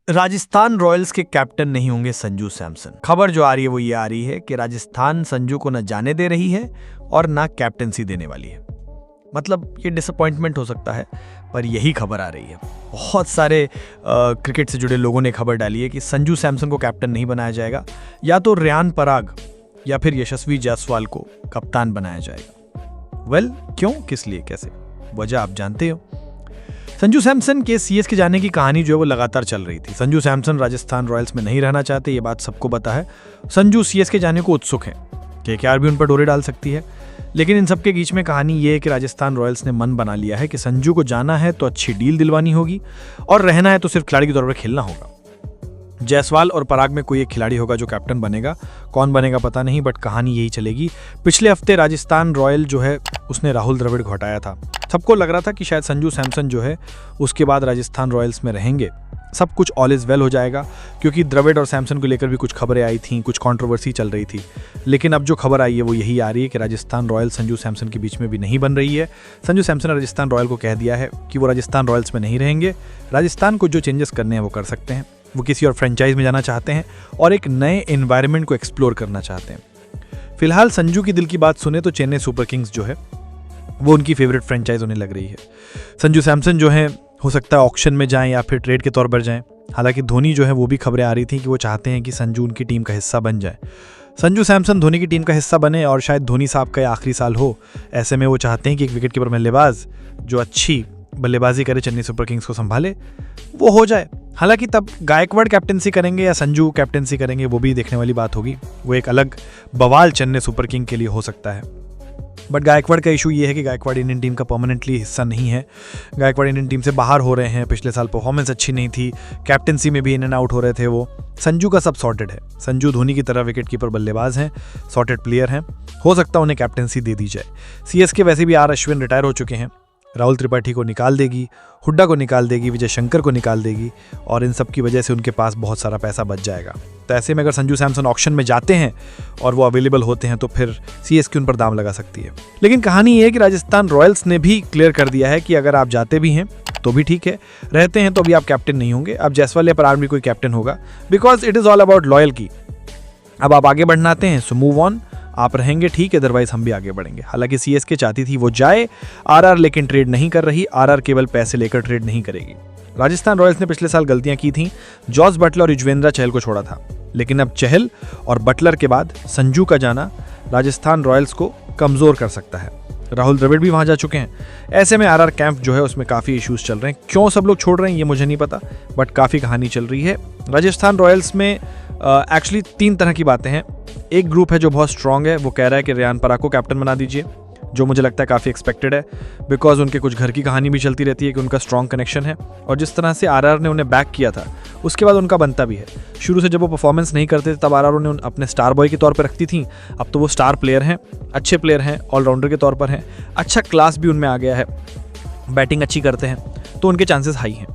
Rajasthan Royals के captain नहीं होंगे संजू सैमसन। खबर जो आ रही है वो ये आ रही है कि राजस्थान संजू को न जाने दे रही है और ना कैप्टनसी देने वाली है। मतलब ये डिसअपॉइंटमेंट हो सकता है, पर यही खबर आ रही है। बहुत सारे क्रिकेट से जुड़े लोगों ने खबर डाली है कि संजू सैमसन को कैप्टन नहीं बनाया जाएगा, या तो रियान पराग या फिर यशस्वी जायसवाल को कप्तान बनाया जाएगा। क्यों, किस लिए, कैसे, वजह आप जानते हो। संजू सैमसन के सीएसके जाने की कहानी जो है वो लगातार चल रही थी। संजू सैमसन राजस्थान रॉयल्स में नहीं रहना चाहते, ये बात सबको पता है। संजू सीएसके जाने को उत्सुक है, केकेआर भी उन पर डोरे डाल सकती है। लेकिन इन सबके बीच में कहानी ये है कि राजस्थान रॉयल्स ने मन बना लिया है कि संजू को जाना है तो अच्छी डील दिलवानी होगी, और रहना है तो सिर्फ खिलाड़ी के तौर पर खेलना होगा। जायसवाल और पराग में कोई एक खिलाड़ी होगा जो कैप्टन बनेगा, कौन बनेगा पता नहीं, बट कहानी यही चलेगी। पिछले हफ्ते राजस्थान रॉयल जो है उसने राहुल द्रविड़ को हटाया था। सबको लग रहा था कि शायद संजू सैमसन जो है उसके बाद राजस्थान रॉयल्स में रहेंगे, सब कुछ ऑल इज वेल हो जाएगा, क्योंकि द्रविड़ और सैमसन को लेकर भी कुछ खबरें आई थी, कुछ कंट्रोवर्सी चल रही थी। लेकिन अब जो खबर आई है वो यही आ रही है कि राजस्थान रॉयल्स संजू सैमसन के बीच में भी नहीं बन रही है। संजू सैमसन ने राजस्थान रॉयल को कह दिया है कि वो राजस्थान रॉयल्स में नहीं रहेंगे। राजस्थान को जो चेंजेस करने हैं वो कर सकते हैं, वो किसी और फ्रेंचाइज में जाना चाहते हैं और एक नए एनवायरनमेंट को एक्सप्लोर करना चाहते हैं। फिलहाल संजू की दिल की बात सुने तो चेन्नई सुपर किंग्स जो है वो उनकी फेवरेट फ्रेंचाइज होने लग रही है। संजू सैमसन जो है हो सकता है ऑक्शन में जाएं या फिर ट्रेड के तौर पर जाएं। हालांकि धोनी जो है वो भी खबरें आ रही थी कि वो चाहते हैं कि संजू उनकी टीम का हिस्सा बन जाए। संजू सैमसन धोनी की टीम का हिस्सा बने और शायद धोनी साहब का आखिरी साल हो, ऐसे में वो चाहते हैं कि एक विकेटकीपर बल्लेबाज जो अच्छी बल्लेबाजी करे, चेन्नई सुपर किंग्स को संभाले, वो हो जाए। हालांकि तब गायकवाड़ कैप्टनसी करेंगे या संजू कैप्टनसी करेंगे वो भी देखने वाली बात होगी। वो एक अलग बवाल चेन्नई सुपर किंग के लिए हो सकता है। बट गायकवाड़ का इशू ये है कि गायकवाड़ इंडियन टीम का परमानेंटली हिस्सा नहीं है। गायकवाड़ इंडियन टीम से बाहर हो रहे हैं, पिछले साल परफॉर्मेंस अच्छी नहीं थी, कैप्टनसी में भी इन एंड आउट हो रहे थे वो। संजू का सब सॉर्टेड है। संजू धोनी की तरह विकेट कीपर बल्लेबाज हैं, सॉर्टेड प्लेयर हैं, हो सकता है उन्हें कैप्टनसी दे दी जाए। सीएसके वैसे भी आर अश्विन रिटायर हो चुके हैं, राहुल त्रिपाठी को निकाल देगी, हुड्डा को निकाल देगी, विजय शंकर को निकाल देगी, और इन सब की वजह से उनके पास बहुत सारा पैसा बच जाएगा। तो ऐसे में अगर संजू सैमसन ऑक्शन में जाते हैं और वो अवेलेबल होते हैं तो फिर सीएसके उन पर दाम लगा सकती है। लेकिन कहानी ये है कि राजस्थान रॉयल्स ने भी क्लियर कर दिया है कि अगर आप जाते भी हैं तो भी ठीक है, रहते हैं तो अभी आप कैप्टन नहीं होंगे। अब जायसवाल या पराग भी कोई कैप्टन होगा, because it is all about loyal की। अब आप आगे बढ़ना आते हैं सो मूव ऑन, आप रहेंगे ठीक है, अदरवाइज हम भी आगे बढ़ेंगे। हालांकि सीएसके चाहती थी वो जाए, आरआर लेकिन ट्रेड नहीं कर रही, आरआर केवल पैसे लेकर ट्रेड नहीं करेगी। राजस्थान रॉयल्स ने पिछले साल गलतियां की थीं, जॉस बटलर और युजवेंद्र चहल को छोड़ा था, लेकिन अब चहल और बटलर के बाद संजू का जाना राजस्थान रॉयल्स को कमजोर कर सकता है। राहुल द्रविड़ भी वहां जा चुके हैं। ऐसे में आरआर कैंप जो है उसमें काफी इश्यूज चल रहे हैं। क्यों सब लोग छोड़ रहे हैं ये मुझे नहीं पता, बट काफी कहानी चल रही है। राजस्थान रॉयल्स में एक्चुअली 3 तरह की बातें हैं। एक ग्रुप है जो बहुत स्ट्रांग है, वो कह रहा है कि रियान पराग को कैप्टन बना दीजिए, जो मुझे लगता है काफ़ी एक्सपेक्टेड है, बिकॉज उनके कुछ घर की कहानी भी चलती रहती है कि उनका स्ट्रांग कनेक्शन है, और जिस तरह से आरआर ने उन्हें बैक किया था उसके बाद उनका बनता भी है। शुरू से जब वो परफॉर्मेंस नहीं करते थे तब आरआर उन्हें अपने स्टार बॉय के तौर पर रखती थी। अब तो वो स्टार प्लेयर हैं, अच्छे प्लेयर हैं, ऑलराउंडर के तौर पर हैं, अच्छा क्लास भी उनमें आ गया है, बैटिंग अच्छी करते हैं, तो उनके चांसेस हाई हैं।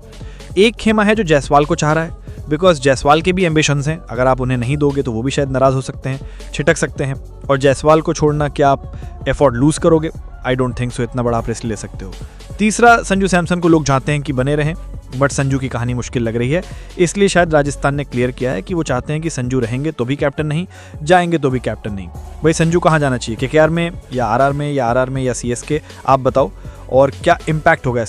एक खेमा है जो जायसवाल को चाह रहा है, बिकॉज जायसवाल के भी एम्बिशंस हैं। अगर आप उन्हें नहीं दोगे तो वो भी शायद नाराज़ हो सकते हैं, छिटक सकते हैं, और जायसवाल को छोड़ना क्या आप एफर्ट लूज करोगे? आई डोंट थिंक सो, इतना बड़ा आप रिस्क ले सकते हो। तीसरा, संजू सैमसन को लोग चाहते हैं कि बने रहें, बट संजू की कहानी मुश्किल लग रही है, इसलिए शायद राजस्थान ने क्लियर किया है कि वो चाहते हैं कि संजू रहेंगे तो भी कैप्टन नहीं, जाएंगे तो भी कैप्टन नहीं। भाई संजू कहाँ जाना चाहिए, केकेआर में या आरआर में या सीएसके? आप बताओ, और क्या इम्पैक्ट होगा इसका?